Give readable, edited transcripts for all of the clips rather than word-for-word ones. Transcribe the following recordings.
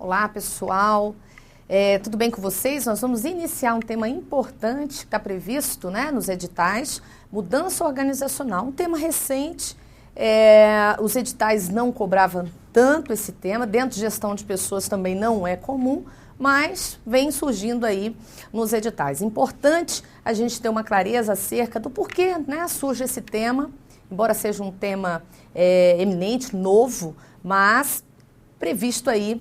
Olá, pessoal. Tudo bem com vocês? Nós vamos iniciar um tema importante que está previsto, né, nos editais, mudança organizacional. Um tema recente, os editais não cobravam tanto esse tema, dentro de gestão de pessoas também não é comum, mas vem surgindo aí nos editais. Importante a gente ter uma clareza acerca do porquê, né, surge esse tema, embora seja um tema eminente, novo, mas previsto aí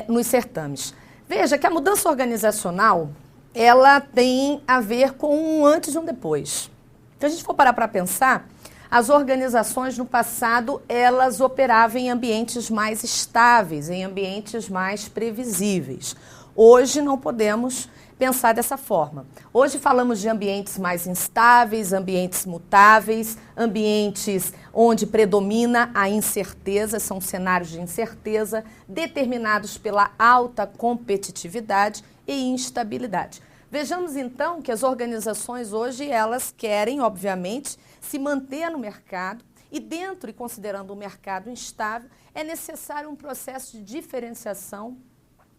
nos certames. Veja que a mudança organizacional, ela tem a ver com um antes e um depois. Se a gente for parar para pensar, as organizações no passado, elas operavam em ambientes mais estáveis, em ambientes mais previsíveis. Hoje não podemos pensar dessa forma. Hoje falamos de ambientes mais instáveis, ambientes mutáveis, ambientes onde predomina a incerteza, são cenários de incerteza determinados pela alta competitividade e instabilidade. Vejamos então que as organizações hoje, elas querem, obviamente, se manter no mercado e dentro e considerando o mercado instável, é necessário um processo de diferenciação,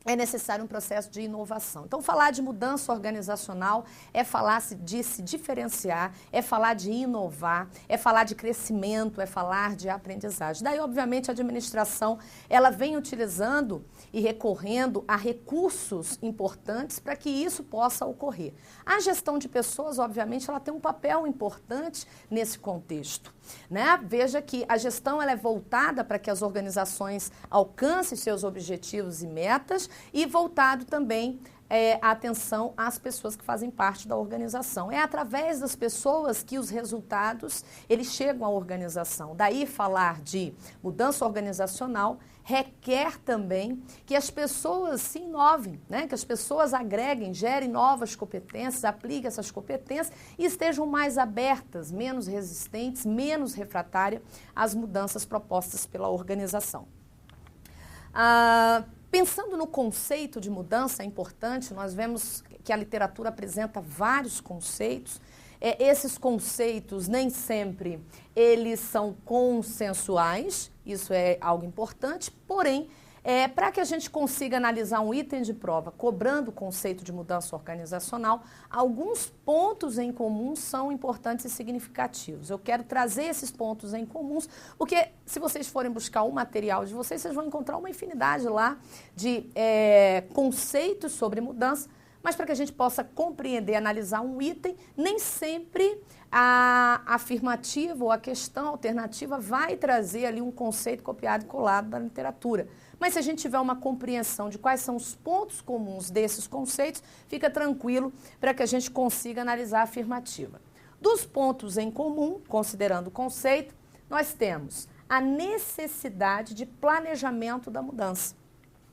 é necessário um processo de inovação. Então, falar de mudança organizacional é falar de se diferenciar, é falar de inovar, é falar de crescimento, é falar de aprendizagem. Daí, obviamente, a administração, ela vem utilizando e recorrendo a recursos importantes para que isso possa ocorrer. A gestão de pessoas, obviamente, ela tem um papel importante nesse contexto, né? Veja que a gestão ela é voltada para que as organizações alcancem seus objetivos e metas e voltado também a atenção às pessoas que fazem parte da organização. É através das pessoas que os resultados eles chegam à organização. Daí falar de mudança organizacional requer também que as pessoas se inovem, né? Que as pessoas agreguem, gerem novas competências, apliquem essas competências e estejam mais abertas, menos resistentes, menos refratárias às mudanças propostas pela organização. Pensando no conceito de mudança, é importante, nós vemos que a literatura apresenta vários conceitos. Esses conceitos nem sempre eles são consensuais, isso é algo importante, porém, para que a gente consiga analisar um item de prova cobrando o conceito de mudança organizacional, alguns pontos em comum são importantes e significativos. Eu quero trazer esses pontos em comuns, porque se vocês forem buscar o material de vocês vão encontrar uma infinidade lá de conceitos sobre mudança, mas para que a gente possa compreender, analisar um item, nem sempre a afirmativa ou a questão alternativa vai trazer ali um conceito copiado e colado da literatura. Mas se a gente tiver uma compreensão de quais são os pontos comuns desses conceitos, fica tranquilo para que a gente consiga analisar a afirmativa. Dos pontos em comum, considerando o conceito, nós temos a necessidade de planejamento da mudança.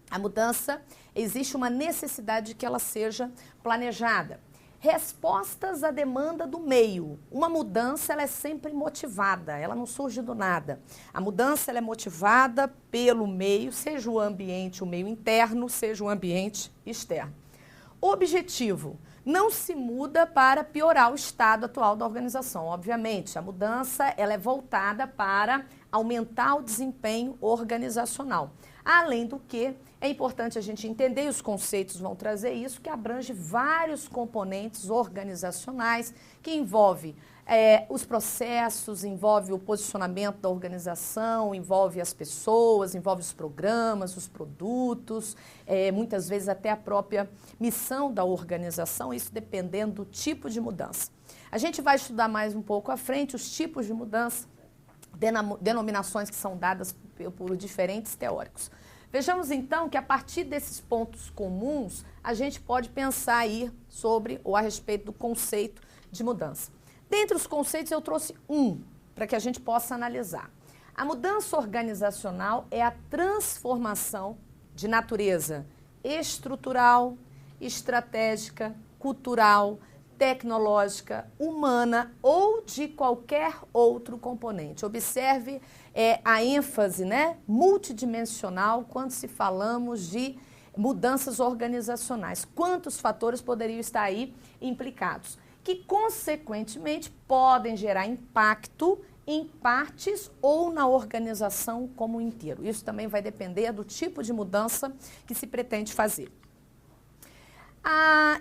A mudança, existe uma necessidade de que ela seja planejada. Respostas à demanda do meio. Uma mudança ela é sempre motivada, ela não surge do nada. A mudança ela é motivada pelo meio, seja o ambiente, o meio interno, seja o ambiente externo. O objetivo não se muda para piorar o estado atual da organização. Obviamente, a mudança ela é voltada para aumentar o desempenho organizacional. Além do que, é importante a gente entender, e os conceitos vão trazer isso, que abrange vários componentes organizacionais, que envolve os processos, envolve o posicionamento da organização, envolve as pessoas, envolve os programas, os produtos, muitas vezes até a própria missão da organização, isso dependendo do tipo de mudança. A gente vai estudar mais um pouco à frente os tipos de mudança, denominações que são dadas por diferentes teóricos. Vejamos então que a partir desses pontos comuns, a gente pode pensar aí sobre ou a respeito do conceito de mudança. Dentre os conceitos eu trouxe um, para que a gente possa analisar. A mudança organizacional é a transformação de natureza estrutural, estratégica, cultural, tecnológica, humana ou de qualquer outro componente. Observe a ênfase, né, multidimensional quando se falamos de mudanças organizacionais. Quantos fatores poderiam estar aí implicados? Que, consequentemente, podem gerar impacto em partes ou na organização como um inteiro. Isso também vai depender do tipo de mudança que se pretende fazer.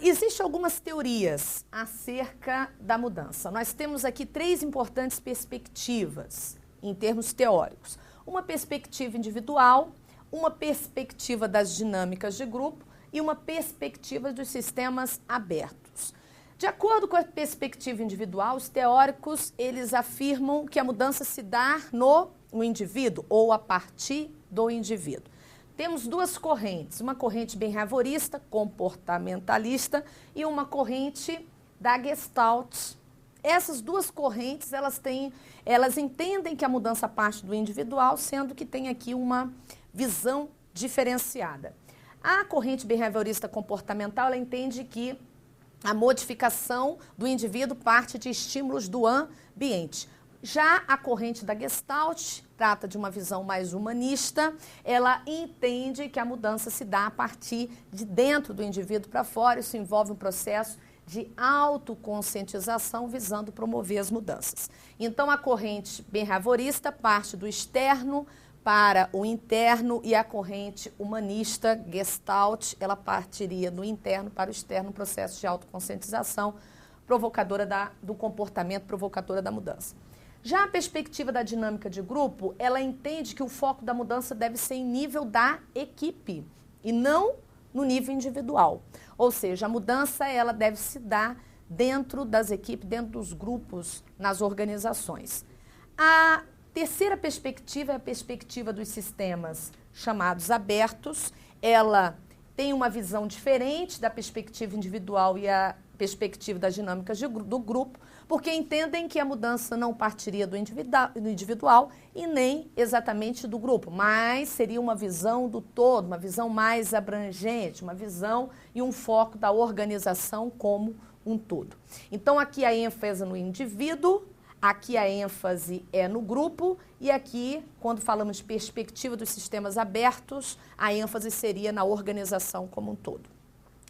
Existem algumas teorias acerca da mudança. Nós temos aqui 3 importantes perspectivas em termos teóricos. Uma perspectiva individual, uma perspectiva das dinâmicas de grupo e uma perspectiva dos sistemas abertos. De acordo com a perspectiva individual, os teóricos eles afirmam que a mudança se dá no indivíduo ou a partir do indivíduo. Temos 2 correntes, uma corrente behaviorista, comportamentalista e uma corrente da Gestalt. Essas 2 correntes, elas entendem que a mudança parte do individual, sendo que tem aqui uma visão diferenciada. A corrente behaviorista comportamental, ela entende que a modificação do indivíduo parte de estímulos do ambiente. Já a corrente da Gestalt trata de uma visão mais humanista, ela entende que a mudança se dá a partir de dentro do indivíduo para fora, isso envolve um processo de autoconscientização visando promover as mudanças. Então a corrente behaviorista parte do externo para o interno e a corrente humanista, Gestalt, ela partiria do interno para o externo, um processo de autoconscientização provocadora do comportamento, provocadora da mudança. Já a perspectiva da dinâmica de grupo, ela entende que o foco da mudança deve ser em nível da equipe e não no nível individual. Ou seja, a mudança ela deve se dar dentro das equipes, dentro dos grupos, nas organizações. A terceira perspectiva é a perspectiva dos sistemas chamados abertos. Ela tem uma visão diferente da perspectiva individual e a perspectiva das dinâmicas do grupo, porque entendem que a mudança não partiria do individual e nem exatamente do grupo, mas seria uma visão do todo, uma visão mais abrangente, uma visão e um foco da organização como um todo. Então aqui a ênfase no indivíduo, aqui a ênfase é no grupo e aqui, quando falamos de perspectiva dos sistemas abertos, a ênfase seria na organização como um todo.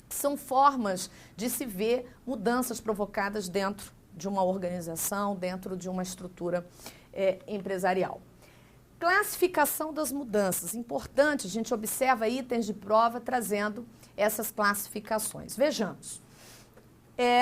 São formas de se ver mudanças provocadas dentro de uma organização, dentro de uma estrutura empresarial. Classificação das mudanças. Importante, a gente observa itens de prova trazendo essas classificações. Vejamos.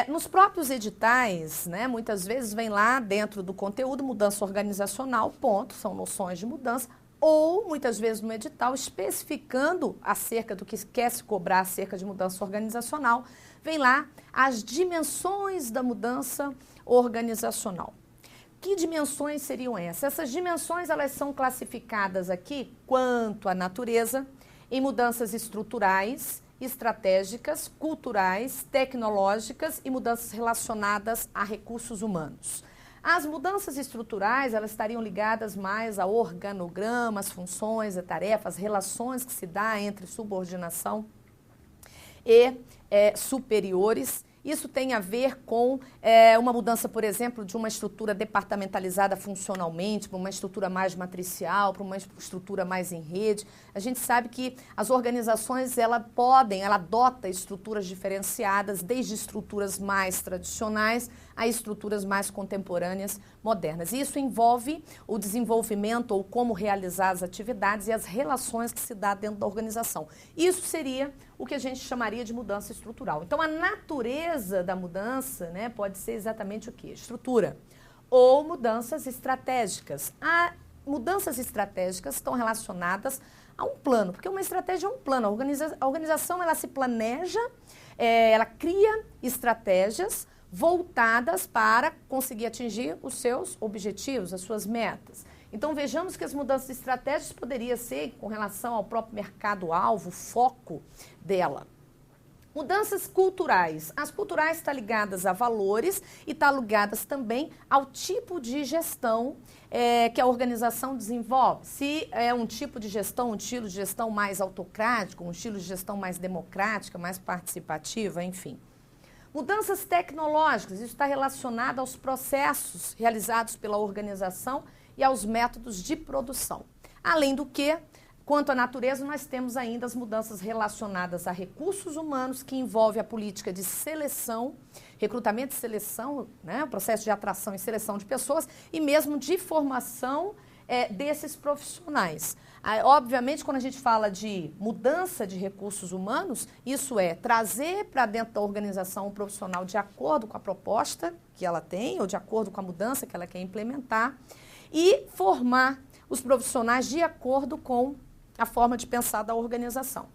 Nos próprios editais, né, muitas vezes vem lá dentro do conteúdo mudança organizacional, ponto, são noções de mudança, ou muitas vezes no edital especificando acerca do que quer se cobrar acerca de mudança organizacional, vem lá as dimensões da mudança organizacional. Que dimensões seriam essas? Essas dimensões elas são classificadas aqui quanto à natureza, em mudanças estruturais, estratégicas, culturais, tecnológicas e mudanças relacionadas a recursos humanos. As mudanças estruturais, elas estariam ligadas mais ao organograma, as funções, a tarefa, as relações que se dá entre subordinação e superiores. Isso tem a ver com uma mudança, por exemplo, de uma estrutura departamentalizada funcionalmente para uma estrutura mais matricial, para uma estrutura mais em rede. A gente sabe que as organizações, ela adota estruturas diferenciadas, desde estruturas mais tradicionais a estruturas mais contemporâneas, modernas. E isso envolve o desenvolvimento ou como realizar as atividades e as relações que se dá dentro da organização. Isso seria o que a gente chamaria de mudança estrutural. Então, a natureza da mudança, né, pode ser exatamente o quê? Estrutura. Ou mudanças estratégicas. Mudanças estratégicas estão relacionadas a um plano, porque uma estratégia é um plano. A organização ela se planeja, ela cria estratégias voltadas para conseguir atingir os seus objetivos, as suas metas. Então, vejamos que as mudanças estratégicas poderiam ser com relação ao próprio mercado-alvo, foco dela. Mudanças culturais. As culturais estão ligadas a valores e estão ligadas também ao tipo de gestão que a organização desenvolve. Se é um tipo de gestão, um estilo de gestão mais autocrático, um estilo de gestão mais democrática, mais participativa, enfim. Mudanças tecnológicas, isso está relacionado aos processos realizados pela organização e aos métodos de produção. Além do que, Quanto à natureza, nós temos ainda as mudanças relacionadas a recursos humanos, que envolve a política de seleção, recrutamento e seleção, né, o processo de atração e seleção de pessoas, e mesmo de formação desses profissionais. Obviamente, quando a gente fala de mudança de recursos humanos, isso é trazer para dentro da organização um profissional de acordo com a proposta que ela tem, ou de acordo com a mudança que ela quer implementar, e formar os profissionais de acordo com a forma de pensar da organização.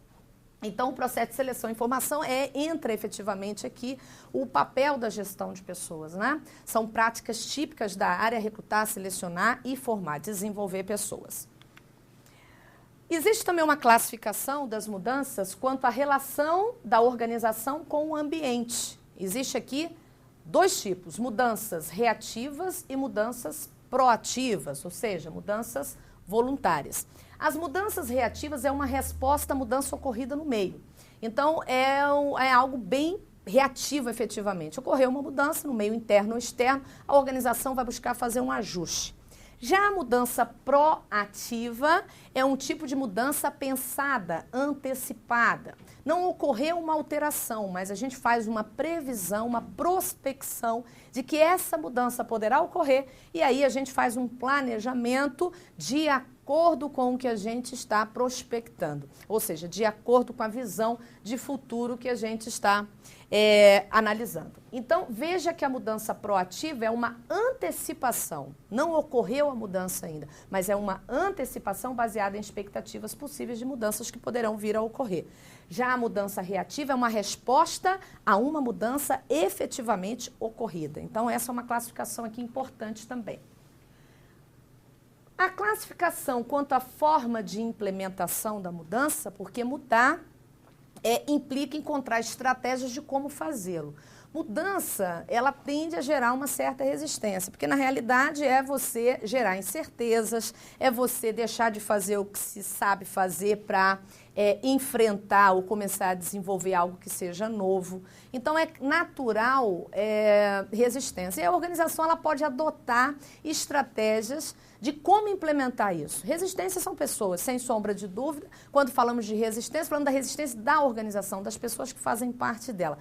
Então, o processo de seleção e formação entra efetivamente aqui o papel da gestão de pessoas, né? São práticas típicas da área: recrutar, selecionar e formar, desenvolver pessoas. Existe também uma classificação das mudanças quanto à relação da organização com o ambiente. Existe aqui dois tipos: mudanças reativas e mudanças proativas, ou seja, mudanças voluntárias. As mudanças reativas é uma resposta à mudança ocorrida no meio. Então, é algo bem reativo, efetivamente. Ocorreu uma mudança no meio interno ou externo, a organização vai buscar fazer um ajuste. Já a mudança proativa é um tipo de mudança pensada, antecipada. Não ocorreu uma alteração, mas a gente faz uma previsão, uma prospecção de que essa mudança poderá ocorrer, e aí a gente faz um planejamento de acordo com o que a gente está prospectando, ou seja, de acordo com a visão de futuro que a gente está analisando. Então, veja que a mudança proativa é uma antecipação. Não ocorreu a mudança ainda, mas é uma antecipação baseada em expectativas possíveis de mudanças que poderão vir a ocorrer. Já a mudança reativa é uma resposta a uma mudança efetivamente ocorrida. Então, essa é uma classificação aqui importante também. A classificação quanto à forma de implementação da mudança, porque mudar implica encontrar estratégias de como fazê-lo. Mudança, ela tende a gerar uma certa resistência, porque na realidade é você gerar incertezas, é você deixar de fazer o que se sabe fazer para enfrentar ou começar a desenvolver algo que seja novo. Então é natural resistência. E a organização ela pode adotar estratégias de como implementar isso. Resistência são pessoas, sem sombra de dúvida. Quando falamos de resistência, falamos da resistência da organização, das pessoas que fazem parte dela.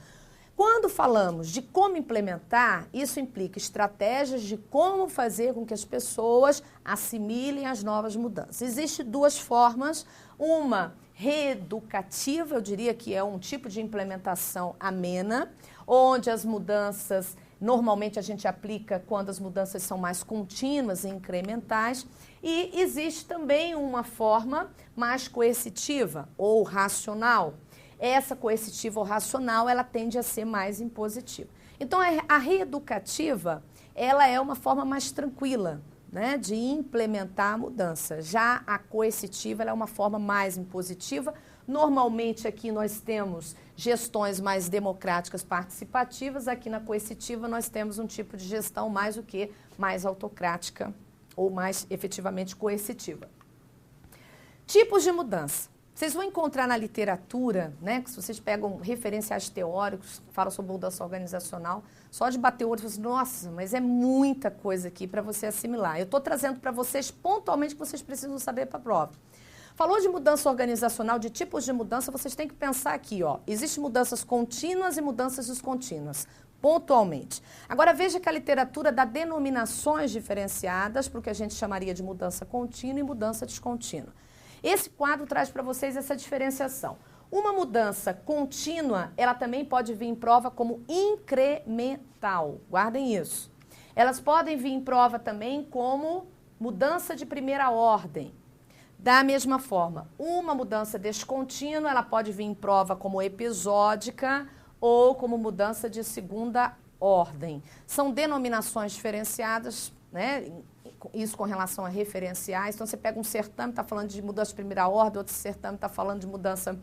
Quando falamos de como implementar, isso implica estratégias de como fazer com que as pessoas assimilem as novas mudanças. Existem duas formas, uma reeducativa, eu diria que é um tipo de implementação amena, onde as mudanças, normalmente a gente aplica quando as mudanças são mais contínuas e incrementais, e existe também uma forma mais coercitiva ou racional. Essa coercitiva ou racional, ela tende a ser mais impositiva. Então, a reeducativa, ela é uma forma mais tranquila, né, de implementar a mudança. Já a coercitiva, ela é uma forma mais impositiva. Normalmente, aqui nós temos gestões mais democráticas, participativas. Aqui na coercitiva, nós temos um tipo de gestão mais mais autocrática ou mais efetivamente coercitiva. Tipos de mudança. Vocês vão encontrar na literatura, né, que se vocês pegam referenciais teóricos, falam sobre mudança organizacional, só de bater o olho, você fala, nossa, mas é muita coisa aqui para você assimilar. Eu estou trazendo para vocês pontualmente o que vocês precisam saber para a prova. Falou de mudança organizacional, de tipos de mudança, vocês têm que pensar aqui, ó. Existem mudanças contínuas e mudanças descontínuas, pontualmente. Agora veja que a literatura dá denominações diferenciadas para o que a gente chamaria de mudança contínua e mudança descontínua. Esse quadro traz para vocês essa diferenciação. Uma mudança contínua, ela também pode vir em prova como incremental. Guardem isso. Elas podem vir em prova também como mudança de primeira ordem. Da mesma forma, uma mudança descontínua, ela pode vir em prova como episódica ou como mudança de segunda ordem. São denominações diferenciadas, né? Isso com relação a referenciais. Então, você pega um certame, está falando de mudança de primeira ordem, outro certame está falando de mudança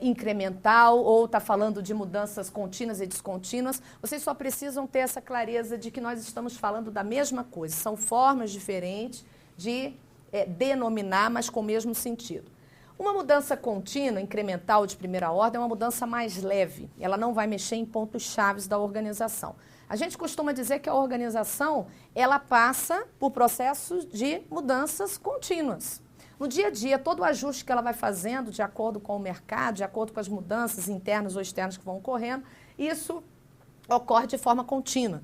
incremental, ou está falando de mudanças contínuas e descontínuas. Vocês só precisam ter essa clareza de que nós estamos falando da mesma coisa. São formas diferentes de denominar, mas com o mesmo sentido. Uma mudança contínua, incremental de primeira ordem, é uma mudança mais leve. Ela não vai mexer em pontos chaves da organização. A gente costuma dizer que a organização, ela passa por processos de mudanças contínuas. No dia a dia, todo o ajuste que ela vai fazendo de acordo com o mercado, de acordo com as mudanças internas ou externas que vão ocorrendo, isso ocorre de forma contínua.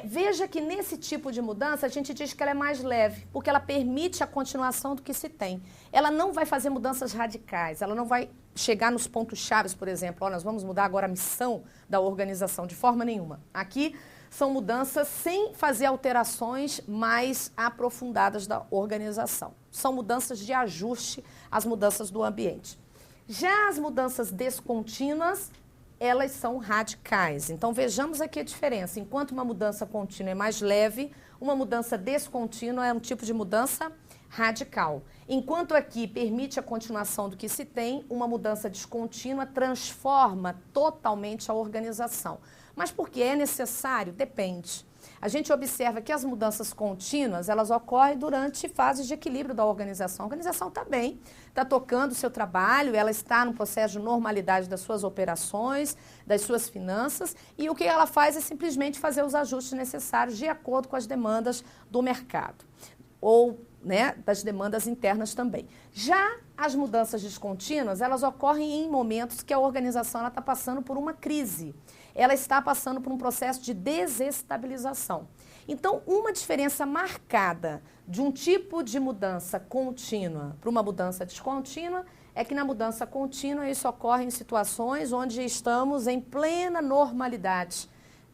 Veja que nesse tipo de mudança a gente diz que ela é mais leve, porque ela permite a continuação do que se tem. Ela não vai fazer mudanças radicais, ela não vai chegar nos pontos chaves, por exemplo, nós vamos mudar agora a missão da organização, de forma nenhuma. Aqui são mudanças sem fazer alterações mais aprofundadas da organização. São mudanças de ajuste às mudanças do ambiente. Já as mudanças descontínuas, elas são radicais. Então, vejamos aqui a diferença. Enquanto uma mudança contínua é mais leve, uma mudança descontínua é um tipo de mudança radical. Enquanto aqui permite a continuação do que se tem, uma mudança descontínua transforma totalmente a organização. Mas por que é necessário? Depende. A gente observa que as mudanças contínuas, elas ocorrem durante fases de equilíbrio da organização. A organização está bem, está tocando o seu trabalho, ela está no processo de normalidade das suas operações, das suas finanças, e o que ela faz é simplesmente fazer os ajustes necessários de acordo com as demandas do mercado, ou das demandas internas também. Já as mudanças descontínuas, elas ocorrem em momentos que a organização está passando por uma crise. Ela está passando por um processo de desestabilização. Então, uma diferença marcada de um tipo de mudança contínua para uma mudança descontínua é que na mudança contínua isso ocorre em situações onde estamos em plena normalidade,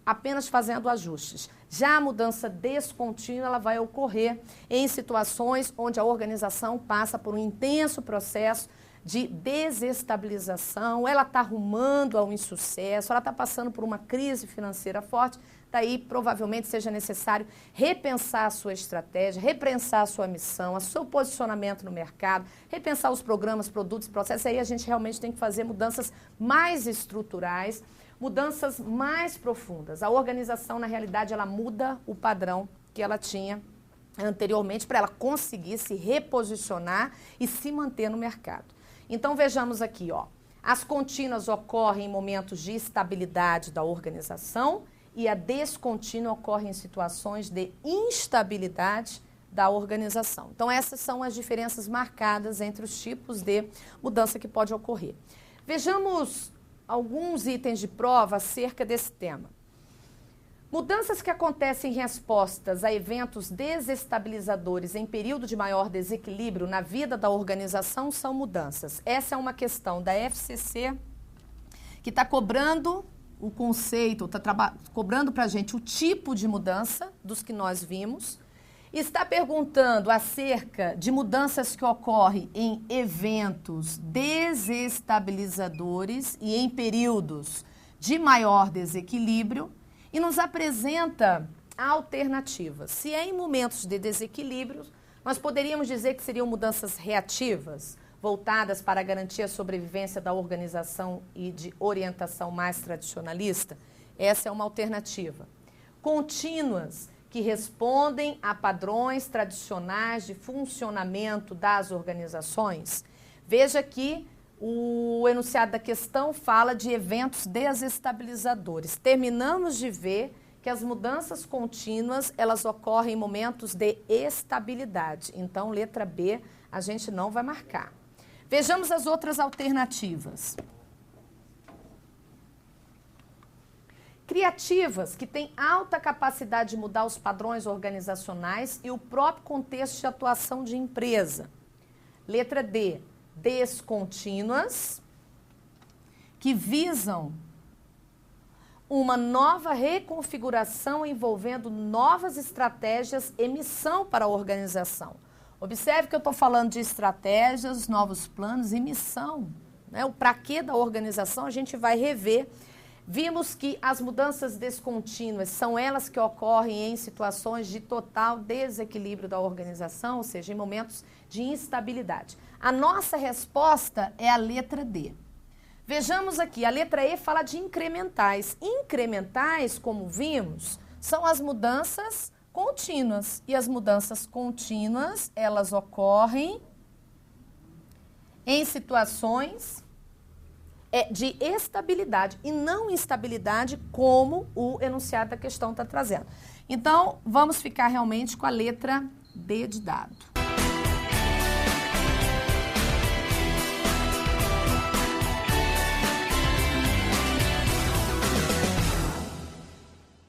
apenas fazendo ajustes. Já a mudança descontínua, ela vai ocorrer em situações onde a organização passa por um intenso processo de desestabilização, ela está rumando ao insucesso, ela está passando por uma crise financeira forte, daí provavelmente seja necessário repensar a sua estratégia, repensar a sua missão, o seu posicionamento no mercado, repensar os programas, produtos e processos. Aí a gente realmente tem que fazer mudanças mais estruturais, mudanças mais profundas. A organização, na realidade, ela muda o padrão que ela tinha anteriormente para ela conseguir se reposicionar e se manter no mercado. Então, vejamos aqui, as contínuas ocorrem em momentos de estabilidade da organização e a descontínua ocorre em situações de instabilidade da organização. Então, essas são as diferenças marcadas entre os tipos de mudança que pode ocorrer. Vejamos alguns itens de prova acerca desse tema. Mudanças que acontecem em respostas a eventos desestabilizadores em período de maior desequilíbrio na vida da organização são mudanças. Essa é uma questão da FCC que está cobrando o conceito, está cobrando para a gente o tipo de mudança dos que nós vimos. Está perguntando acerca de mudanças que ocorrem em eventos desestabilizadores e em períodos de maior desequilíbrio. E nos apresenta alternativas. Se é em momentos de desequilíbrio, nós poderíamos dizer que seriam mudanças reativas, voltadas para garantir a sobrevivência da organização e de orientação mais tradicionalista. Essa é uma alternativa. Contínuas, que respondem a padrões tradicionais de funcionamento das organizações. Veja que o enunciado da questão fala de eventos desestabilizadores. Terminamos de ver que as mudanças contínuas, elas ocorrem em momentos de estabilidade. Então, letra B, a gente não vai marcar. Vejamos as outras alternativas. Criativas, que têm alta capacidade de mudar os padrões organizacionais e o próprio contexto de atuação de empresa. Letra D, descontínuas, que visam uma nova reconfiguração envolvendo novas estratégias e missão para a organização. Observe que eu estou falando de estratégias, novos planos e missão. O para quê da organização a gente vai rever. Vimos que as mudanças descontínuas são elas que ocorrem em situações de total desequilíbrio da organização, ou seja, em momentos de instabilidade. A nossa resposta é a letra D. Vejamos aqui, a letra E fala de incrementais. Incrementais, como vimos, são as mudanças contínuas. E as mudanças contínuas, elas ocorrem em situações de estabilidade e não instabilidade, como o enunciado da questão está trazendo. Então, vamos ficar realmente com a letra D de dado.